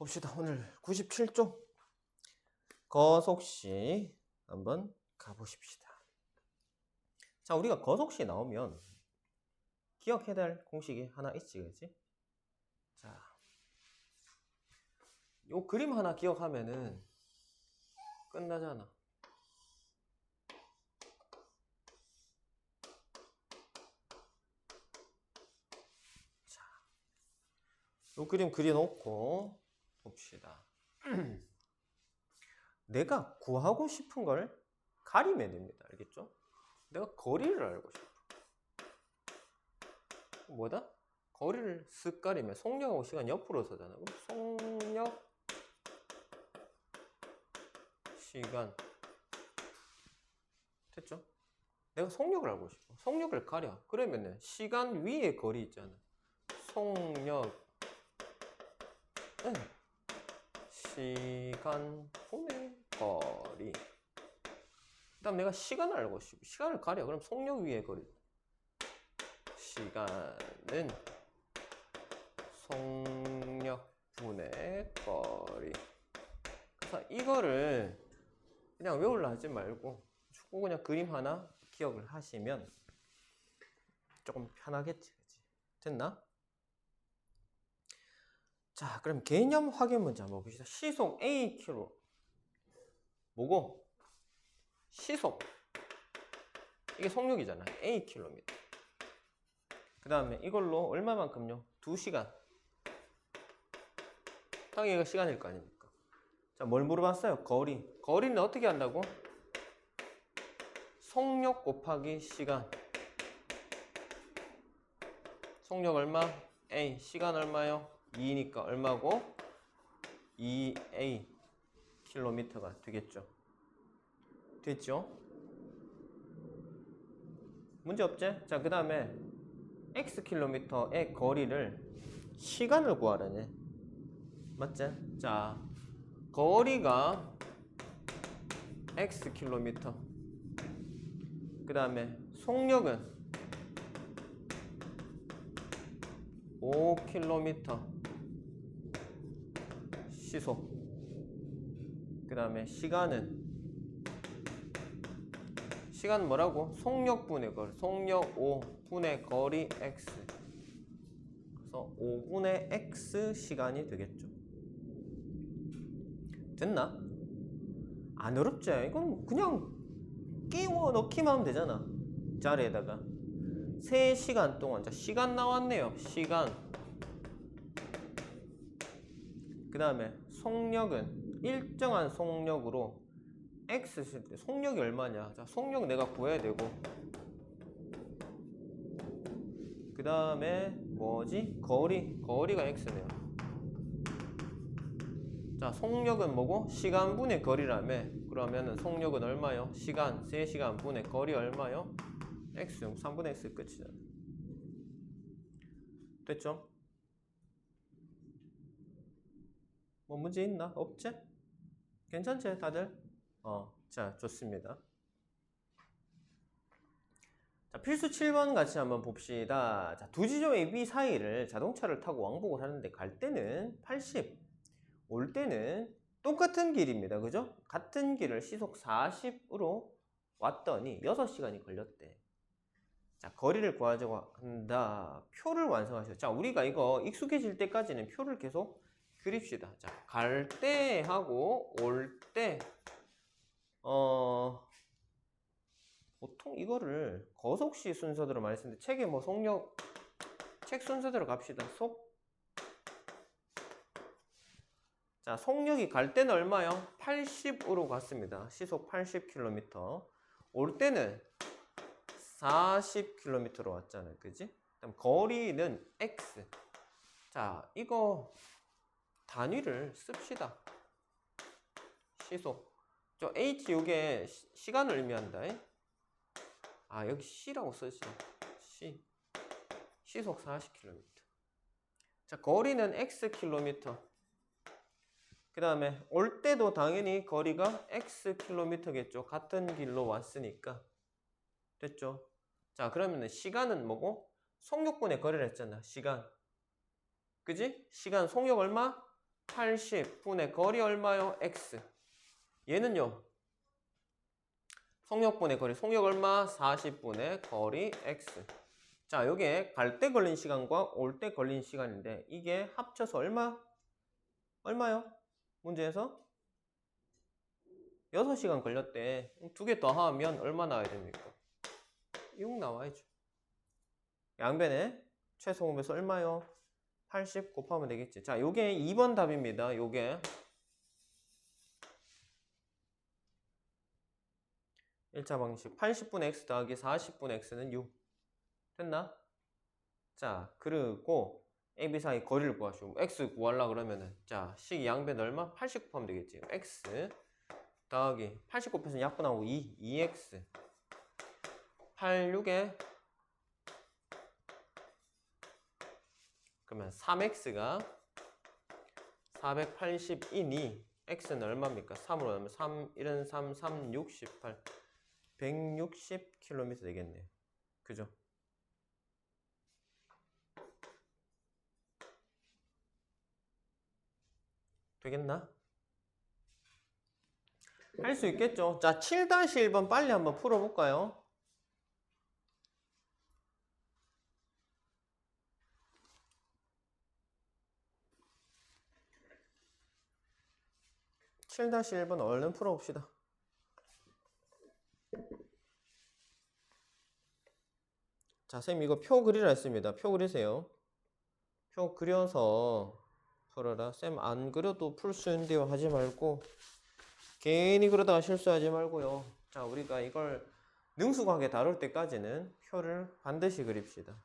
봅시다. 오늘 97쪽 거속시 한번 가보십시다. 자, 우리가 거속시 나오면 기억해야 될 공식이 하나 있지, 그치? 자, 요 그림 하나 기억하면은 끝나잖아. 자, 요 그림 그려놓고 봅시다. 내가 구하고 싶은 걸 가리면 됩니다. 알겠죠? 내가 거리를 알고 싶어. 뭐다? 거리를 쓱 가리면 속력하고 시간 옆으로 서잖아. 그럼 속력, 시간. 됐죠? 내가 속력을 알고 싶어. 속력을 가려. 그러면은 시간 위에 거리 있잖아. 속력, 시간 분의 거리. 그 다음 내가 시간을 알고 싶어. 시간을 가려. 그럼 속력 위에 거리. 시간은 속력 분의 거리. 그래서 이거를 그냥 외우려 하지 말고 쭉 그냥 그림 하나 기억을 하시면 조금 편하겠지. 그치? 됐나? 자, 그럼 개념 확인 문제 한번 봅시다. 시속 Akm. 뭐고? 시속. 이게 속력이잖아. Akm. 그 다음에 이걸로 얼마만큼요? 2시간. 당연히 이거 시간일 거 아닙니까? 자, 뭘 물어봤어요? 거리. 거리는 어떻게 한다고? 속력 곱하기 시간. 속력 얼마? A. 시간 얼마요? 2니까 얼마고? 2A 킬로미터가 되겠죠. 됐죠? 문제 없지? 자, 그 다음에 X 킬로미터의 거리를 시간을 구하라네. 맞지? 자, 거리가 X 킬로미터. 그 다음에 속력은 5 킬로미터 시속. 그 다음에 시간은 뭐라고? 속력분의 거리. 속력 5분의 거리 X. 그래서 5분의 X 시간이 되겠죠. 됐나? 안 어렵지? 이건 그냥 끼워 넣기만 하면 되잖아. 자리에다가 3시간 동안. 자, 시간 나왔네요. 시간. 그 다음에 속력은 일정한 속력으로 X 쓸 때 속력이 얼마냐. 자, 속력 내가 구해야 되고, 그 다음에 뭐지? 거리가 X네요. 자, 속력은 뭐고? 시간분의 거리라며. 그러면은 속력은 얼마요? 시간, 3시간 분의 거리 얼마요? X, 3분의 X 끝이잖아. 됐죠? 뭐 문제 있나? 없지? 괜찮지? 다들? 자, 좋습니다. 자, 필수 7번 같이 한번 봅시다. 자, 두 지점 AB 사이를 자동차를 타고 왕복을 하는데 갈 때는 80, 올 때는 똑같은 길입니다. 그죠? 같은 길을 시속 40으로 왔더니 6시간이 걸렸대. 자, 거리를 구하자고 한다. 표를 완성하셔. 자, 우리가 이거 익숙해질 때까지는 표를 계속 그립시다. 자, 갈 때 하고 올 때, 보통 이거를 거속시 순서대로 많이 쓰는데 책에 뭐 속력, 책 순서대로 갑시다. 자, 속력이 갈 때는 얼마요? 80으로 갔습니다. 시속 80km. 올 때는 40km로 왔잖아요. 그지? 그다음 거리는 X. 자, 이거 단위를 씁시다. 시속. 저 H 요게 시간을 의미한다. 아, 여기 C라고 쓰지. C. 시속 40km. 자, 거리는 X 킬로미터. 그 다음에 올 때도 당연히 거리가 X 킬로미터겠죠. 같은 길로 왔으니까. 됐죠? 자, 그러면 시간은 뭐고? 속력분의 거리를 했잖아. 시간. 그지? 시간 속력 얼마? 80분의 거리 얼마요? x. 얘는요? 속력분의 거리. 속력 얼마? 40분의 거리 x. 자, 요게 갈 때 걸린 시간과 올 때 걸린 시간인데 이게 합쳐서 얼마요? 문제에서 6시간 걸렸대. 두 개 더하면 얼마 나와야 됩니까? 6 나와야죠. 양변에 최소 공배수 얼마요? 80 곱하면 되겠지. 자, 요게 2번 답입니다. 요게 1차 방식 80분의 x 더하기 40분의 x는 6 됐나? 자, 그리고 a, b 사이 거리를 구하시고 x 구하려고 그러면은 자, 식 양변 얼마? 80 곱하면 되겠지. x 더하기 80 곱해서 약분하고 2x 8, 6에 그러면 3x가 480이니 x는 얼마입니까? 3으로 하면 3, 1은 3, 3, 6, 18 160km 되겠네요. 그죠? 되겠나? 할 수 있겠죠? 자, 7-1번 빨리 한번 풀어볼까요? (7-1번) 얼른 풀어봅시다. 자, 쌤 이거 표 그리라 했습니다. 표 그리세요. 표 그려서 풀어라. 쌤 안 그려도 풀 수 있는데요 하지 말고 괜히 그러다가 실수하지 말고요. 자, 우리가 이걸 능수과학에 다룰 때까지는 표를 반드시 그립시다.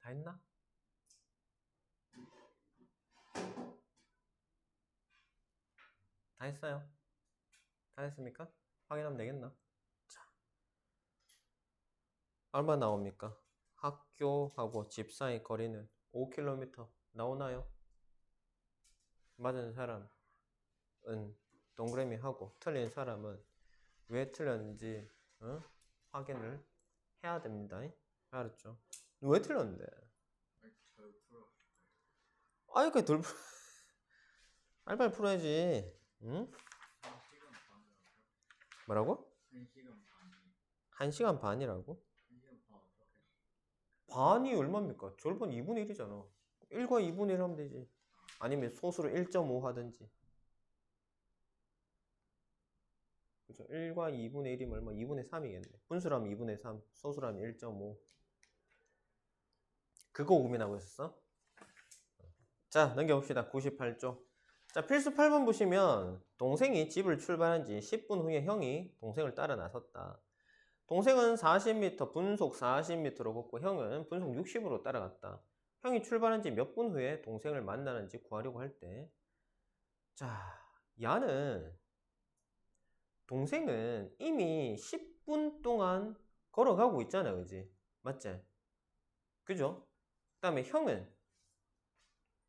다 했나? 다 했어요? 다 했습니까? 확인하면 되겠나? 자, 얼마 나옵니까? 학교하고 집 사이 거리는 5km 나오나요? 맞은 사람은 동그라미 하고 틀린 사람은 왜 틀렸는지 확인을 해야 됩니다. 알았죠? 왜 틀렸는데? 아이 그 돌 빨리빨리 풀어야지. 응? 뭐라고? 1시간 반이라고? 반이 얼마입니까? 절반 2분의 1이잖아. 1과 2분의 1 하면 되지. 아니면 소수로 1.5 하든지. 그죠? 1과 2분의 1이면 얼마? 2분의 3이겠네. 분수로 하면 2분의 3, 소수로 하면 1.5. 그거 고민하고 있었어? 자, 넘겨봅시다. 98쪽. 자, 필수 8번 보시면 동생이 집을 출발한 지 10분 후에 형이 동생을 따라 나섰다. 동생은 40m, 분속 40m로 걷고 형은 분속 60으로 따라갔다. 형이 출발한 지 몇 분 후에 동생을 만나는지 구하려고 할 때, 자, 야는 동생은 이미 10분 동안 걸어가고 있잖아, 그지? 맞지? 그죠? 그 다음에 형은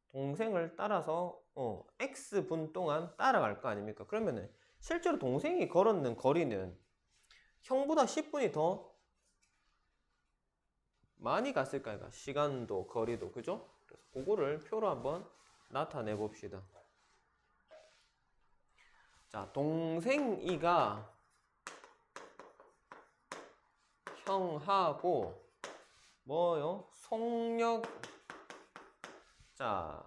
동생을 따라서 X분 동안 따라갈 거 아닙니까? 그러면은 실제로 동생이 걸었는 거리는 형보다 10분이 더 많이 갔을까요? 시간도 거리도 그죠? 그래서 그거를 표로 한번 나타내 봅시다. 자, 동생이가 형하고 뭐요? 속력. 자,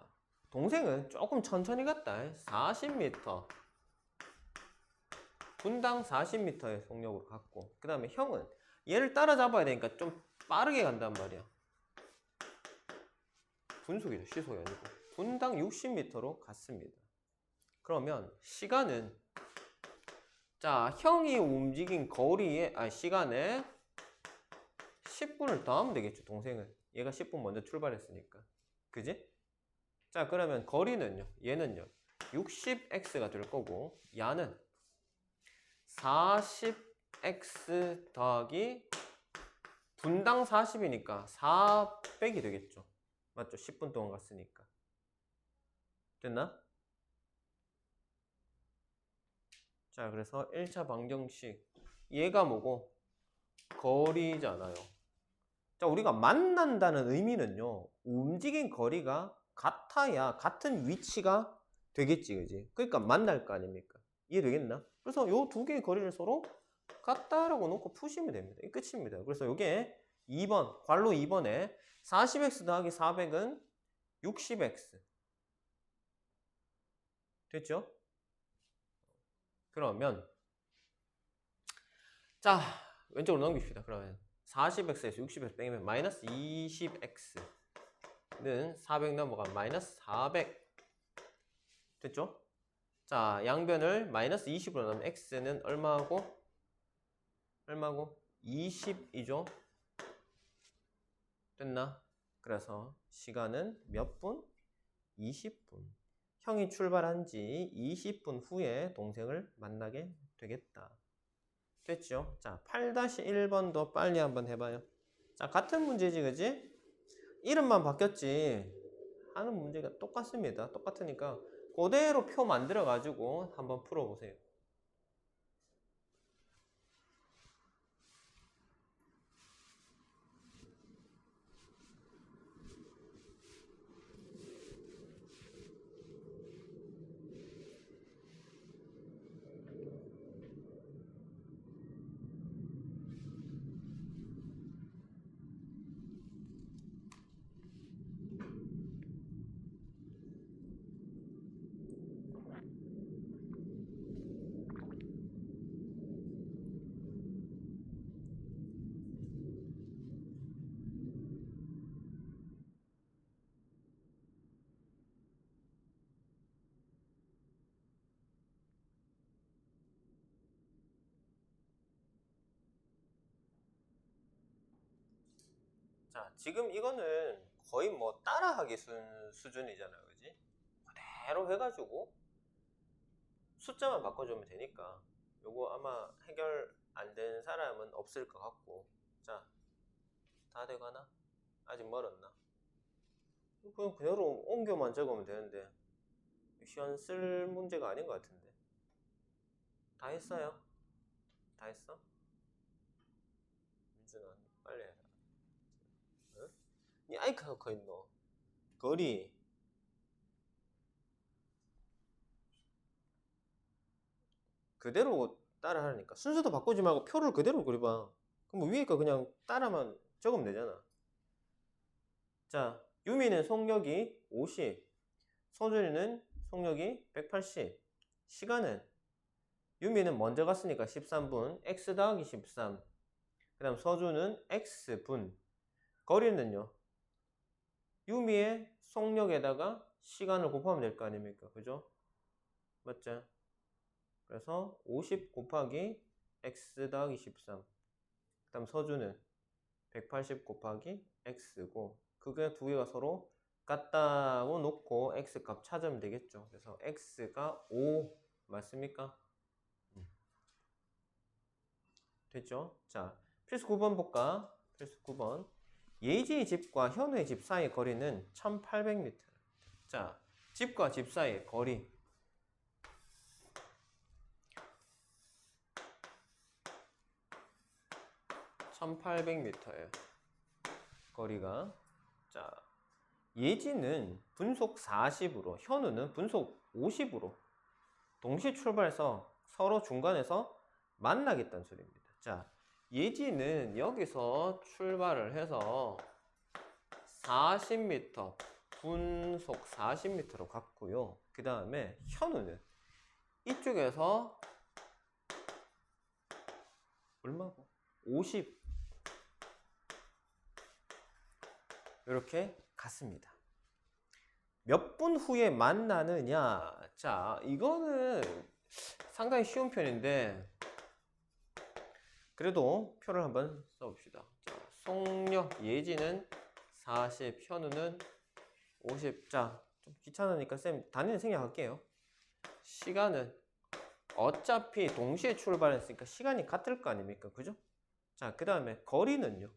동생은 조금 천천히 갔다. 40m 분당 40m의 속력으로 갔고, 그 다음에 형은 얘를 따라잡아야 되니까 좀 빠르게 간단 말이야. 분속이죠, 시속이 아니고. 분당 60m로 갔습니다. 그러면 시간은 자, 형이 움직인 거리에 시간에 10분을 더하면 되겠죠, 동생은. 얘가 10분 먼저 출발했으니까. 그지? 자, 그러면 거리는요. 얘는요. 60x가 될 거고 야는 40x 더하기 분당 40이니까 400이 되겠죠. 맞죠? 10분 동안 갔으니까. 됐나? 자, 그래서 1차 방정식 얘가 뭐고? 거리잖아요. 자, 우리가 만난다는 의미는요. 움직인 거리가 같아야 같은 위치가 되겠지, 그지? 그러니까 만날 거 아닙니까? 이해되겠나? 그래서 요 두 개의 거리를 서로 같다라고 놓고 푸시면 됩니다. 이 끝입니다. 그래서 요게 2번, 괄호 2번에 40x 더하기 400은 60x. 됐죠? 그러면 자, 왼쪽으로 넘깁시다. 그러면 40x에서 60x 빼면 마이너스 20x는 400 넘어가면 마이너스 400. 됐죠? 자, 양변을 마이너스 20으로 넣으면 x는 얼마고? 20이죠? 됐나? 그래서 시간은 몇 분? 20분. 형이 출발한 지 20분 후에 동생을 만나게 되겠다. 됐죠? 자, 8-1번도 빨리 한번 해봐요. 자, 같은 문제지, 그지? 이름만 바뀌었지 하는 문제가 똑같습니다. 똑같으니까 그대로 표 만들어 가지고 한번 풀어보세요. 자, 지금 이거는 거의 뭐 따라하기 수준이잖아요, 그지? 그대로 해가지고 숫자만 바꿔주면 되니까 요거 아마 해결 안 된 사람은 없을 것 같고. 자, 다 돼가나? 아직 멀었나? 그냥 그대로 옮겨만 적으면 되는데 시간 쓸 문제가 아닌 것 같은데. 다 했어요? 다 했어? 민준아, 빨리 해라. 응? 니 아이카가 커 있노? 거리 그대로 따라 하니까 순서도 바꾸지 말고 표를 그대로 그려봐. 그럼 뭐 위에 거 그냥 따라만 적으면 되잖아. 자, 유미는 속력이 50, 소준이는 속력이 180. 시간은 유미는 먼저 갔으니까 13분, x 더하기 13. 그 다음 서준은 x분. 거리는요, 유미의 속력에다가 시간을 곱하면 될 거 아닙니까? 그죠? 맞죠? 그래서 50 곱하기 x 더하기 13. 그 다음 서준은 180 곱하기 x고, 그게 두 개가 서로 같다고 놓고 x 값 찾으면 되겠죠. 그래서 x가 5 맞습니까? 됐죠? 자, 필수 9번 볼까? 필수 9번. 예지의 집과 현우의 집 사이의 거리는 1800m. 자, 집과 집 사이의 거리. (1800m예요) 거리가. 자, 예지는 분속 40으로, 현우는 분속 50으로 동시 출발해서 서로 중간에서 만나겠다는 소리입니다. 자, 예지는 여기서 출발을 해서 40m, 분속 40m로 갔고요. 그 다음에 현우는 이쪽에서 얼마고? 50 이렇게 갔습니다. 몇 분 후에 만나느냐. 자, 이거는 상당히 쉬운 편인데 그래도 표를 한번 써봅시다. 자, 송려, 예지는 40, 현우는 50. 자, 좀 귀찮으니까 쌤 단위는 생략할게요. 시간은 어차피 동시에 출발했으니까 시간이 같을 거 아닙니까? 그죠? 자, 그 다음에 거리는요.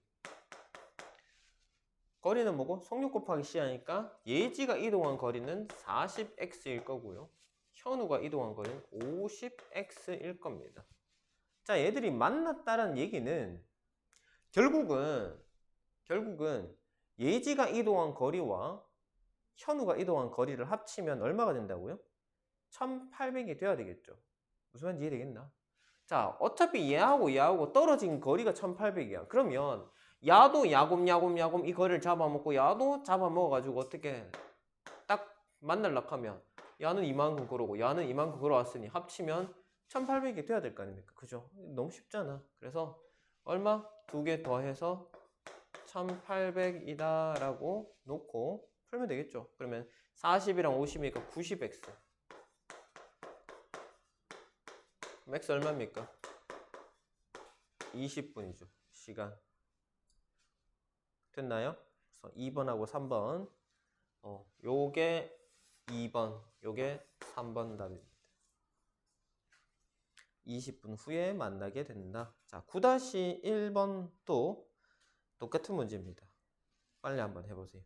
거리는 뭐고? 속력 곱하기 시하니까 예지가 이동한 거리는 40x일 거고요. 현우가 이동한 거리는 50x일 겁니다. 자, 얘들이 만났다는 얘기는 결국은 예지가 이동한 거리와 현우가 이동한 거리를 합치면 얼마가 된다고요? 1800이 돼야 되겠죠. 무슨 말인지 이해되겠나? 자, 어차피 얘하고 떨어진 거리가 1800이야. 그러면 야도 야곰 이 거리를 잡아먹고 야도 잡아먹어가지고 어떻게 딱 만날락 하면 야는 이만큼 걸어오고 야는 이만큼 걸어왔으니 합치면 1800이 돼야 될 거 아닙니까? 그죠? 너무 쉽잖아. 그래서 얼마? 두 개 더해서 1800이다 라고 놓고 풀면 되겠죠. 그러면 40이랑 50이니까 90x. x 얼마입니까? 20분이죠. 시간. 됐나요? 그래서 2번하고 3번. 요게 2번, 요게 3번 답입니다. 20분 후에 만나게 된다. 자, 9-1번도 똑같은 문제입니다. 빨리 한번 해보세요.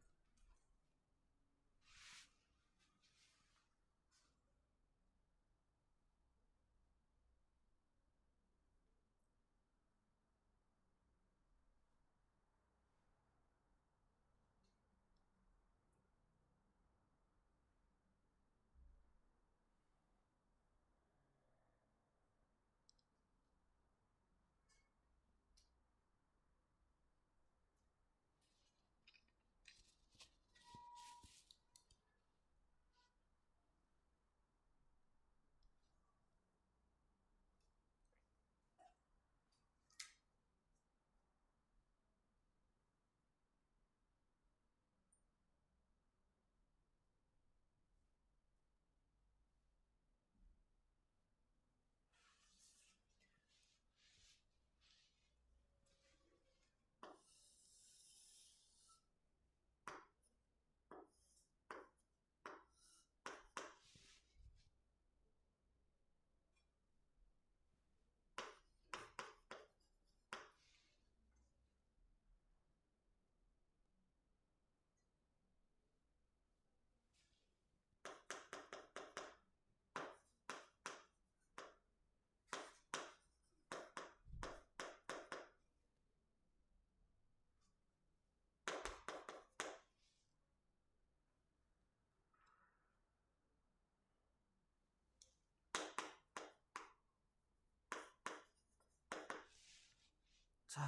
자,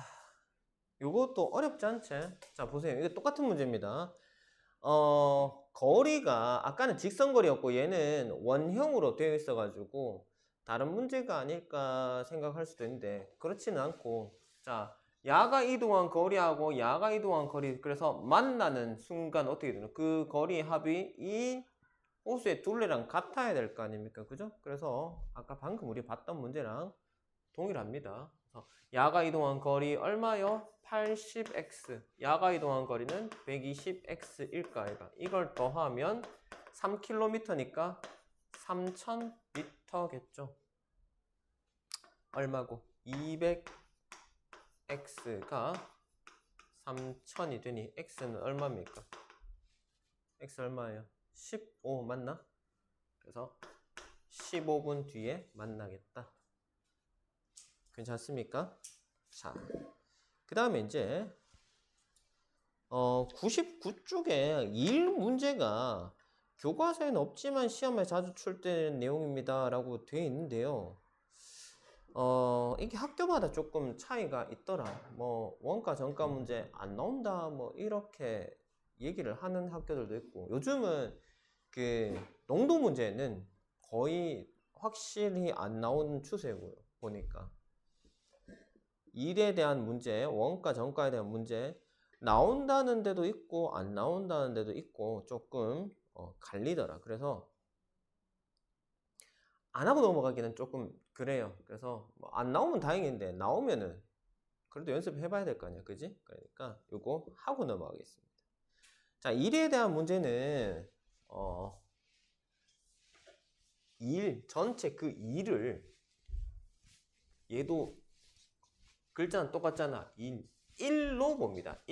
요것도 어렵지 않지? 자, 보세요. 이거 똑같은 문제입니다. 거리가 아까는 직선거리였고 얘는 원형으로 되어 있어가지고 다른 문제가 아닐까 생각할 수도 있는데 그렇지는 않고, 자, 야가 이동한 거리하고 야가 이동한 거리, 그래서 만나는 순간 어떻게 되나? 그 거리의 합이 이 호수의 둘레랑 같아야 될 거 아닙니까? 그죠? 그래서 아까 방금 우리 봤던 문제랑 동일합니다. 야가 이동한 거리 얼마요? 80x. 야가 이동한 거리는 120x일까 아이가. 이걸 더하면 3km니까 3000m겠죠. 얼마고? 200x가 3000이 되니 x는 얼마입니까? x 얼마예요? 15 맞나? 그래서 15분 뒤에 만나겠다. 괜찮습니까? 자, 그 다음에 이제 99쪽에 1 문제가 교과서에는 없지만 시험에 자주 출제되는 내용입니다 라고 되어 있는데요. 이게 학교마다 조금 차이가 있더라. 뭐 원가 전가 문제 안 나온다 뭐 이렇게 얘기를 하는 학교들도 있고, 요즘은 그 농도 문제는 거의 확실히 안 나오는 추세고요. 보니까 일에 대한 문제, 원가 전가에 대한 문제 나온다는 데도 있고 안 나온다는 데도 있고 조금 갈리더라. 그래서 안 하고 넘어가기는 조금 그래요. 그래서 뭐 안 나오면 다행인데 나오면은 그래도 연습해 봐야 될 거 아니야. 그지? 그러니까 요거 하고 넘어가겠습니다. 자, 일에 대한 문제는 일 전체 그 일을 얘도 글자는 똑같잖아. 1로 봅니다.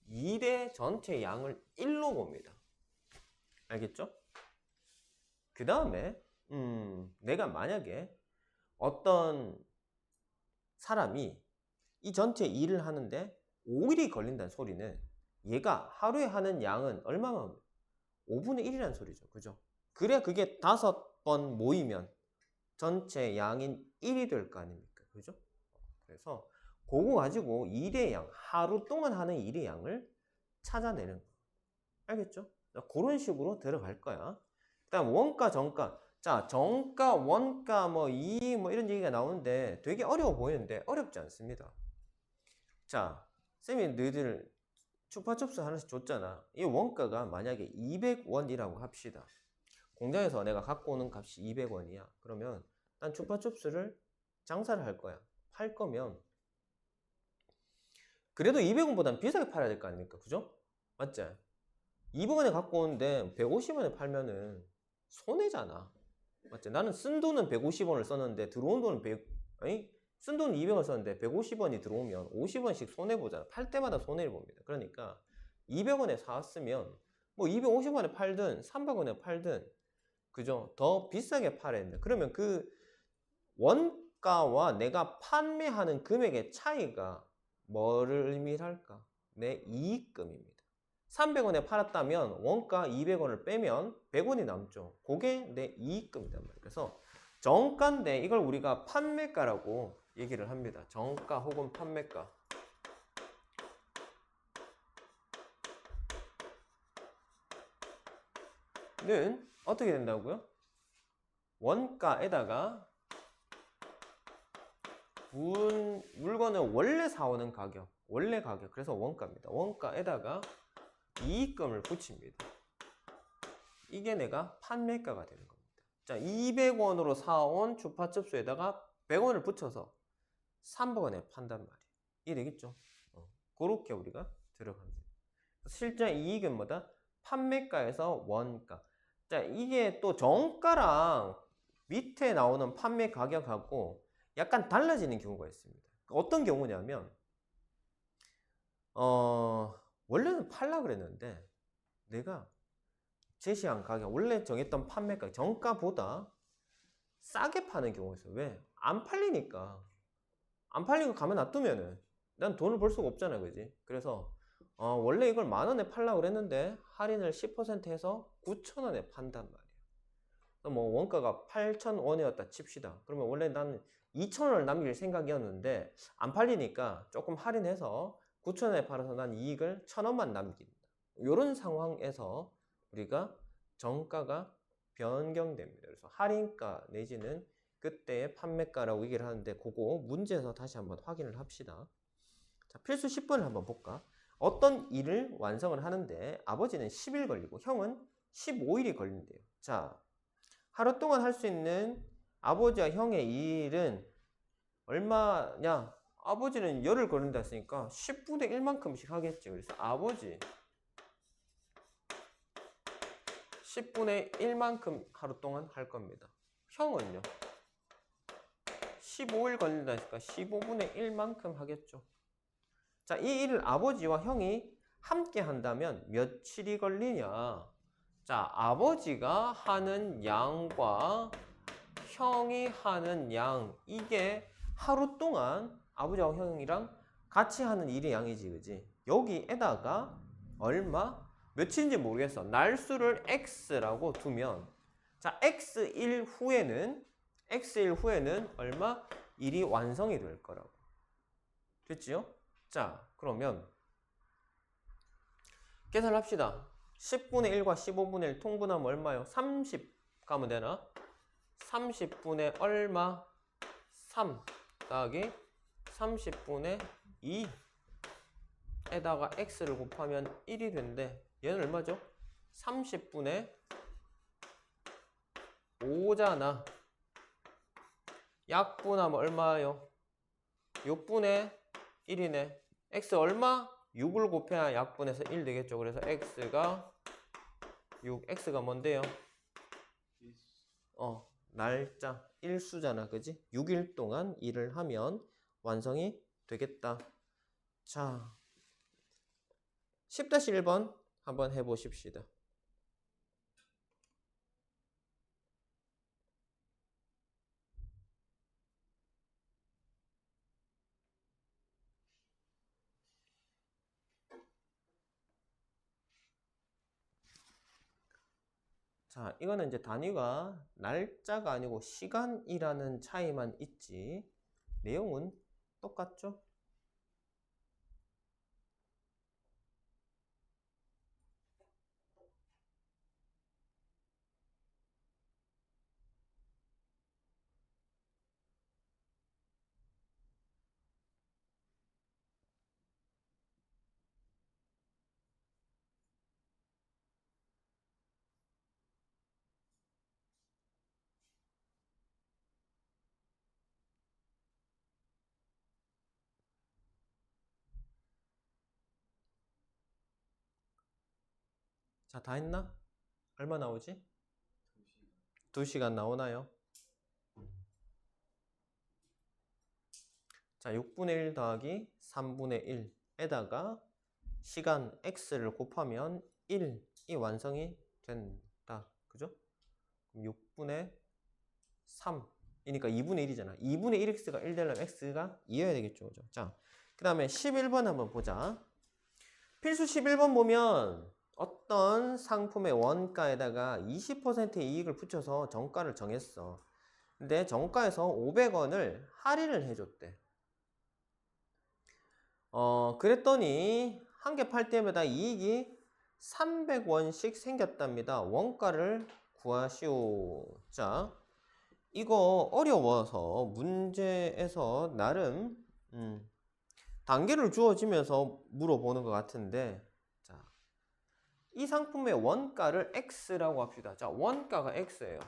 1의 전체 양을 1로 봅니다. 알겠죠? 그 다음에 내가 만약에 어떤 사람이 이 전체 일을 하는데 5일이 걸린다는 소리는 얘가 하루에 하는 양은 얼마만 5분의 1이라는 소리죠. 그죠? 그래야 그게 5번 모이면 전체 양인 1이 될 거 아닙니까? 그죠? 그래서 그거 가지고 일의 양, 하루 동안 하는 일의 양을 찾아내는 거. 알겠죠? 그런 식으로 들어갈 거야. 그 다음 원가, 정가. 자, 정가, 원가, 뭐 이런 얘기가 나오는데 되게 어려워 보이는데 어렵지 않습니다. 자, 쌤이 너희들 추파춥스 하나씩 줬잖아. 이 원가가 만약에 200원이라고 합시다. 공장에서 내가 갖고 오는 값이 200원이야. 그러면 난 추파춥스를 장사를 할 거야. 팔 거면 그래도 200원보단 비싸게 팔아야 될 거 아닙니까? 그죠? 맞지? 200원에 갖고 오는데 150원에 팔면은 손해잖아. 맞지? 나는 쓴 돈은 150원을 썼는데 들어온 돈은 쓴 돈은 200원 썼는데 150원이 들어오면 50원씩 손해보잖아. 팔 때마다 손해를 봅니다. 그러니까 200원에 사왔으면 뭐 250원에 팔든 300원에 팔든 그죠? 더 비싸게 팔아야 된다. 그러면 그 원가와 내가 판매하는 금액의 차이가 뭐를 의미할까? 내 이익금입니다. 300원에 팔았다면 원가 200원을 빼면 100원이 남죠. 그게 내 이익금이란 말이에요. 그래서 정가인데 이걸 우리가 판매가라고 얘기를 합니다. 정가 혹은 판매가. 는 어떻게 된다고요? 원가에다가 물건을 원래 사오는 가격, 원래 가격, 그래서 원가입니다. 원가에다가 이익금을 붙입니다. 이게 내가 판매가가 되는 겁니다. 자, 200원으로 사온 주파첩수에다가 100원을 붙여서 300원에 판단 말이에요. 이해되겠죠? 그렇게 우리가 들어갑니다. 실제 이익은 뭐다? 판매가에서 원가. 자, 이게 또 정가랑 밑에 나오는 판매 가격하고 약간 달라지는 경우가 있습니다. 어떤 경우냐면 원래는 팔라 그랬는데 내가 제시한 가격, 원래 정했던 판매가 정가보다 싸게 파는 경우가 있어요. 왜? 안 팔리니까. 안 팔리고 가만 놔두면은 난 돈을 벌 수가 없잖아, 그지? 그래서 원래 이걸 10,000원에 팔라 그랬는데 할인을 10% 해서 9,000원에 판단 말이에요. 뭐 원가가 8,000원이었다 칩시다. 그러면 원래 나는 2,000원을 남길 생각이었는데 안 팔리니까 조금 할인해서 9,000원에 팔아서 난 이익을 1,000원만 남긴다. 이런 상황에서 우리가 정가가 변경됩니다. 그래서 할인가 내지는 그때의 판매가라고 얘기를 하는데 그거 문제에서 다시 한번 확인을 합시다. 자, 필수 10번을 한번 볼까? 어떤 일을 완성을 하는데 아버지는 10일 걸리고 형은 15일이 걸린대요. 자, 하루 동안 할 수 있는 아버지와 형의 일은 얼마냐? 아버지는 열흘 걸린다 했으니까 10분의 1만큼씩 하겠지. 그래서 아버지 10분의 1만큼 하루 동안 할 겁니다. 형은요? 15일 걸린다 했으니까 15분의 1만큼 하겠죠. 자, 이 일을 아버지와 형이 함께 한다면 며칠이 걸리냐? 자, 아버지가 하는 양과 형이 하는 양, 이게 하루 동안 아버지와 형이랑 같이 하는 일의 양이지, 그지? 여기에다가 얼마? 며칠인지 모르겠어. 날수를 x라고 두면, 자, x일 후에는 얼마? 일이 완성이 될 거라고. 됐지요? 자, 그러면 계산합시다. 10분의 1과 15분의 1 통분하면 얼마요? 30 가면 되나? 30분의 얼마? 3 더하기 30분의 2 에다가 x를 곱하면 1이 된대. 얘는 얼마죠? 30분의 5잖아. 약분하면 얼마요? 6분의 1이네. x 얼마? 6을 곱해야 약분해서 1 되겠죠. 그래서 x가 6, x가 뭔데요? 날짜, 일수잖아. 그지? 6일 동안 일을 하면 완성이 되겠다. 자, 10-1번 한번 해보십시다. 자, 이거는 이제 단위가 날짜가 아니고 시간이라는 차이만 있지. 내용은 똑같죠? 자, 다 했나? 얼마 나오지? 2시간 나오나요? 자, 6분의 1 더하기 3분의 1에다가 시간 x를 곱하면 1이 완성이 된다. 그죠? 그럼 6분의 3이니까 2분의 1이잖아. 2분의 1x가 1 되려면 x가 2여야 되겠죠. 그죠? 자, 그 다음에 11번 한번 보자. 필수 11번 보면 어떤 상품의 원가에다가 20%의 이익을 붙여서 정가를 정했어. 근데 정가에서 500원을 할인을 해줬대. 그랬더니 한 개 팔 때마다 이익이 300원씩 생겼답니다. 원가를 구하시오. 자, 이거 어려워서 문제에서 나름 단계를 주어지면서 물어보는 것 같은데, 자, 이 상품의 원가를 X라고 합시다. 자, 원가가 X예요.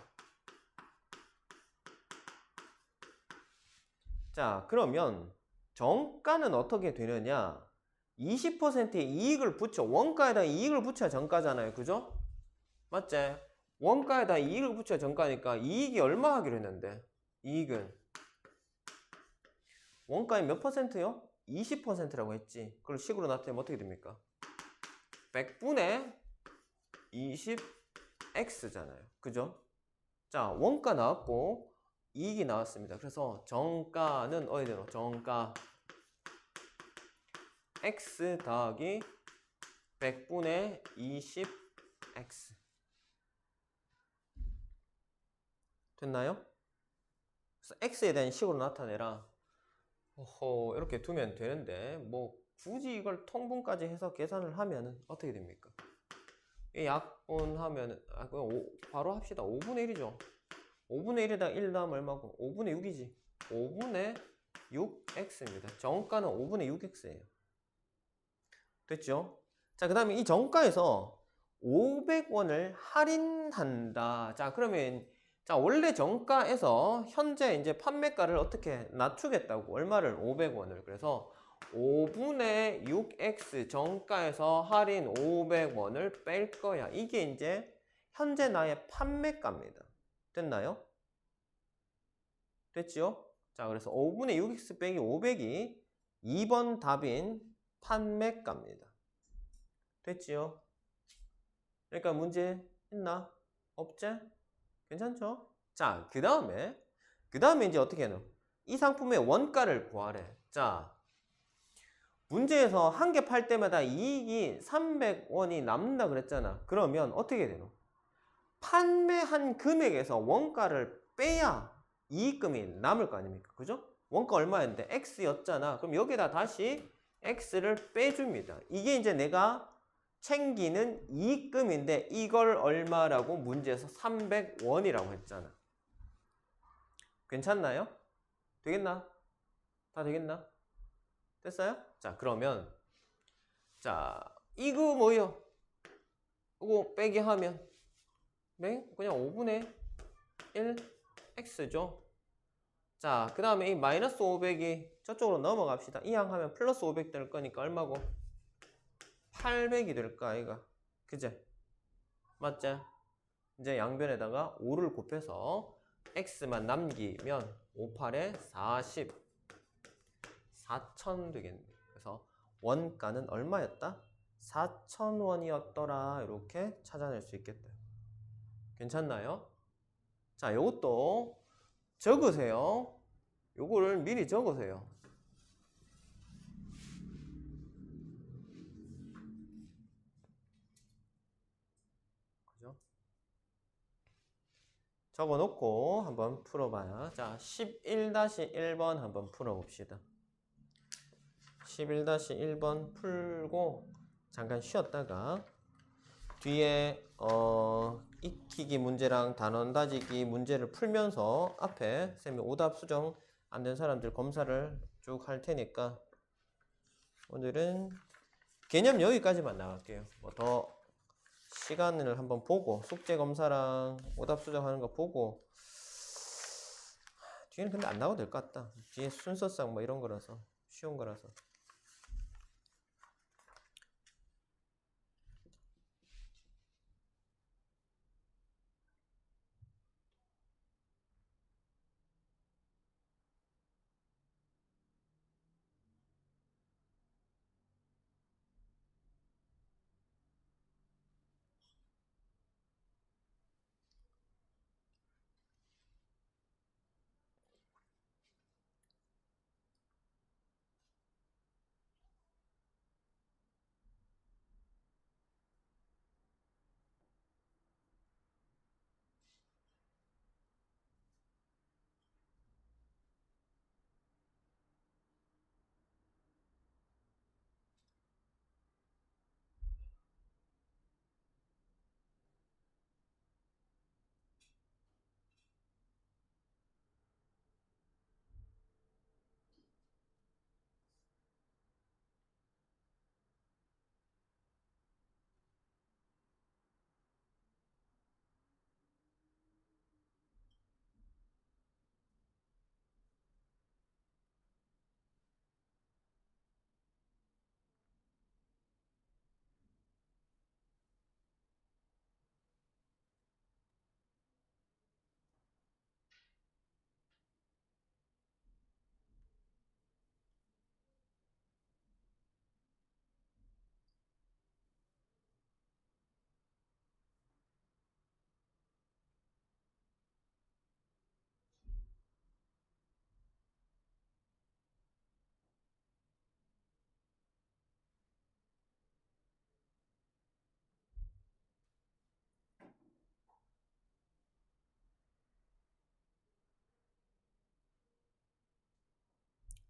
자, 그러면 정가는 어떻게 되느냐? 20%의 이익을 붙여, 원가에다 이익을 붙여야 정가잖아요. 그죠? 맞지? 원가에다 이익을 붙여야 정가니까 이익이 얼마 하기로 했는데, 이익은 원가의 몇 퍼센트요? 20%라고 했지. 그걸 식으로 나타내면 어떻게 됩니까? 100분의 20x잖아요. 그죠? 자, 원가 나왔고 이익이 나왔습니다. 그래서 정가는 어디대로? 정가 x 더하기 100분의 20x 됐나요? 그래서 x에 대한 식으로 나타내라. 이렇게 두면 되는데 뭐 굳이 이걸 통분까지 해서 계산을 하면은 어떻게 됩니까? 이 약분하면 바로 합시다. 5분의 1이죠. 5분의 1에다 1 넣으면 얼마고? 5분의 6이지. 5분의 6x입니다. 정가는 5분의 6x예요. 됐죠? 자, 그 다음에 이 정가에서 500원을 할인한다. 자, 그러면 자, 원래 정가에서 현재 이제 판매가를 어떻게 낮추겠다고 얼마를 500원을 그래서 5분의 6x 정가에서 할인 500원을 뺄 거야. 이게 이제 현재 나의 판매가입니다. 됐나요? 됐지요? 자, 그래서 5분의 6x 빼기 500이 2번 답인 판매가입니다. 됐지요? 그러니까 문제 있나? 없지? 괜찮죠? 자, 그 다음에 이제 어떻게 해요? 이 상품의 원가를 구하래. 자, 문제에서 한 개 팔 때마다 이익이 300원이 남는다 그랬잖아. 그러면 어떻게 되노? 판매한 금액에서 원가를 빼야 이익금이 남을 거 아닙니까? 그죠? 원가 얼마였는데 X였잖아. 그럼 여기다 다시 X를 빼줍니다. 이게 이제 내가 챙기는 이익금인데 이걸 얼마라고 문제에서 300원이라고 했잖아. 괜찮나요? 되겠나? 다 되겠나? 됐어요? 자, 그러면 자, 이거 뭐예요? 이거 빼기 하면 네? 그냥 5분의 1 x죠. 자, 그 다음에 이 마이너스 500이 저쪽으로 넘어갑시다. 이항하면 플러스 500 될 거니까 얼마고? 800이 될까 아이가? 그제? 맞지? 이제 양변에다가 5를 곱해서 x만 남기면 5, 8에 40 4,000 되겠네. 그래서 원가는 얼마였다? 4,000원이었더라. 이렇게 찾아낼 수 있겠다. 괜찮나요? 자, 요것도 적으세요. 요거를 미리 적으세요. 그죠? 적어 놓고 한번 풀어봐요. 자, 11-1번 한번 풀어봅시다. 11-1번 풀고 잠깐 쉬었다가 뒤에 익히기 문제랑 단원 다지기 문제를 풀면서 앞에 쌤이 오답 수정 안 된 사람들 검사를 쭉 할 테니까 오늘은 개념 여기까지만 나갈게요. 뭐 더 시간을 한번 보고 숙제 검사랑 오답 수정하는 거 보고 뒤에는 근데 안 나와도 될 것 같다. 뒤에 순서상 뭐 이런 거라서 쉬운 거라서.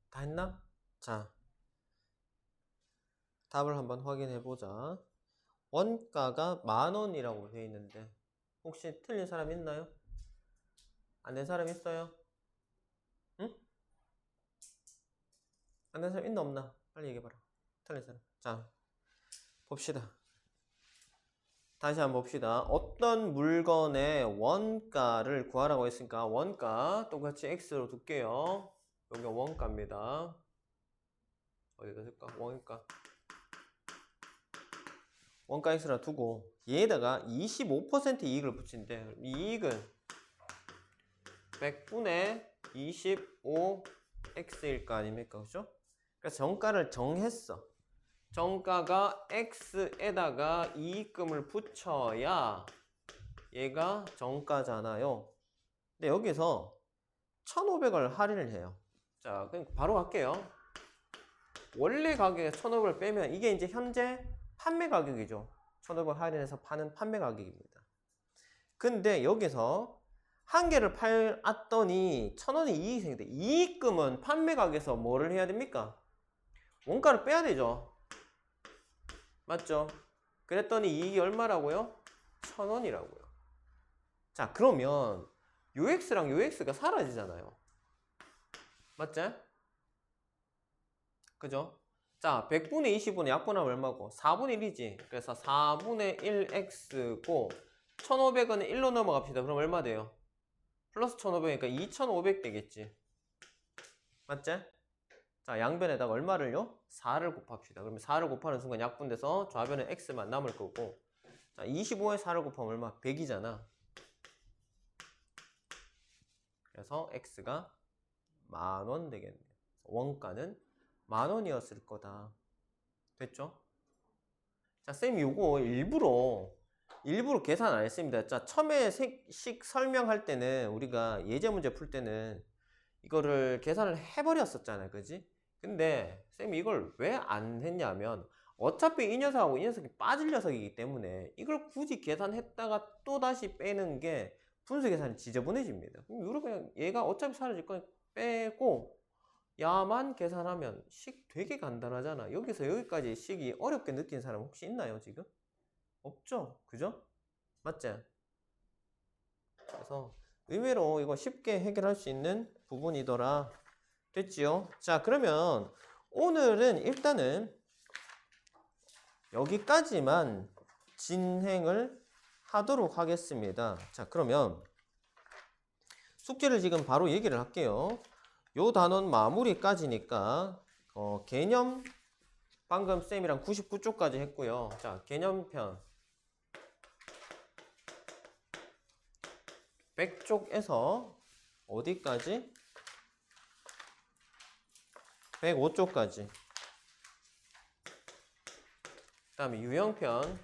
다 했나? 자, 답을 한번 확인해 보자. 원가가 10,000원이라고 되어 있는데 혹시 틀린 사람 있나요? 안 된 사람 있어요? 응? 안 된 사람 있나 없나? 빨리 얘기해봐라. 틀린 사람. 자, 봅시다. 다시 한번 봅시다. 어떤 물건의 원가를 구하라고 했으니까 원가 똑같이 x로 둘게요. 여기가 원가입니다. 어디다 쓸까? 원가 x라 두고 얘에다가 25% 이익을 붙인대. 이익은 100분의 25x일 거 아닙니까? 그죠? 그래서 정가를 정했어. 정가가 x에다가 이익금을 붙여야 얘가 정가잖아요. 근데 여기서 1,500을 할인을 해요. 자, 그럼 바로 갈게요. 원래 가격에 1,500을 빼면 이게 이제 현재 판매 가격이죠. 1,500 할인해서 파는 판매 가격입니다. 근데 여기서 한 개를 팔았더니 1,000원이 이익이 생긴다. 이익금은 판매 가격에서 뭐를 해야 됩니까? 원가를 빼야 되죠. 맞죠? 그랬더니 이익이 얼마라고요? 1,000원이라고요. 자, 그러면 UX랑 UX가 사라지잖아요. 맞지? 그죠? 자, 100분의 20분의 약분하면 얼마고? 4분의 1이지. 그래서 4분의 1x고 1500은 1로 넘어갑시다. 그럼 얼마 돼요? 플러스 1500이니까 2500 되겠지. 맞지? 자, 양변에다가 얼마를요? 4를 곱합시다. 그러면 4를 곱하는 순간 약분돼서 좌변에 x만 남을 거고, 자, 25에 4를 곱하면 얼마? 100이잖아. 그래서 x가 10,000원 되겠네요. 원가는 10,000원이었을 거다. 됐죠? 자, 쌤이 요거 일부러 계산 안 했습니다. 자, 처음에 식 설명할 때는 우리가 예제 문제 풀 때는 이거를 계산을 해버렸었잖아요. 그지? 근데 쌤이 이걸 왜 안 했냐면 어차피 이 녀석하고 이 녀석이 빠질 녀석이기 때문에 이걸 굳이 계산했다가 또 다시 빼는 게 분수 계산이 지저분해집니다. 그럼 이렇게 그냥 얘가 어차피 사라질 거니까 빼고 야만 계산하면 식 되게 간단하잖아. 여기서 여기까지 식이 어렵게 느낀 사람 혹시 있나요, 지금? 없죠? 그죠? 맞지? 그래서 의외로 이거 쉽게 해결할 수 있는 부분이더라. 됐지요? 자, 그러면 오늘은 일단은 여기까지만 진행을 하도록 하겠습니다. 자, 그러면 숙제를 지금 바로 얘기를 할게요. 요 단원 마무리까지니까 개념 방금 쌤이랑 99쪽까지 했고요. 자, 개념편 100쪽에서 어디까지? 105쪽까지. 그 다음에 유형편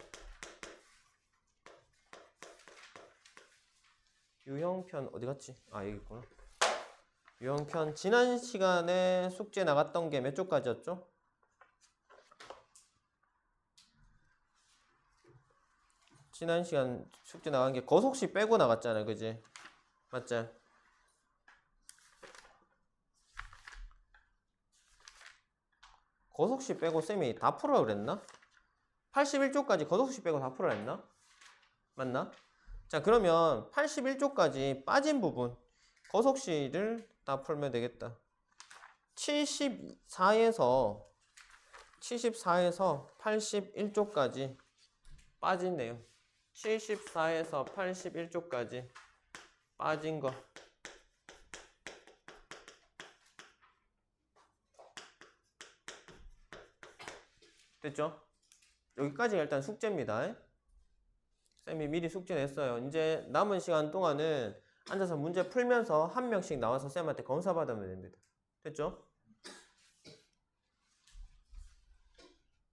어디 갔지? 아, 여기 있구나. 유형편 지난 시간에 숙제 나갔던 게 몇 쪽까지였죠? 지난 시간 숙제 나간 게 거속시 빼고 나갔잖아요. 그지? 맞지? 거속시 빼고 쌤이 다 풀으라 그랬나? 81쪽까지 거속시 빼고 다 풀으라 했나? 맞나? 자, 그러면 81쪽까지 빠진 부분 거속시를 다 풀면 되겠다. 74에서 81쪽까지 빠진 내용. 74에서 81쪽까지 빠진 거. 됐죠? 여기까지가 일단 숙제입니다. 쌤이 미리 숙제 냈어요. 이제 남은 시간 동안은 앉아서 문제 풀면서 한 명씩 나와서 쌤한테 검사 받으면 됩니다. 됐죠?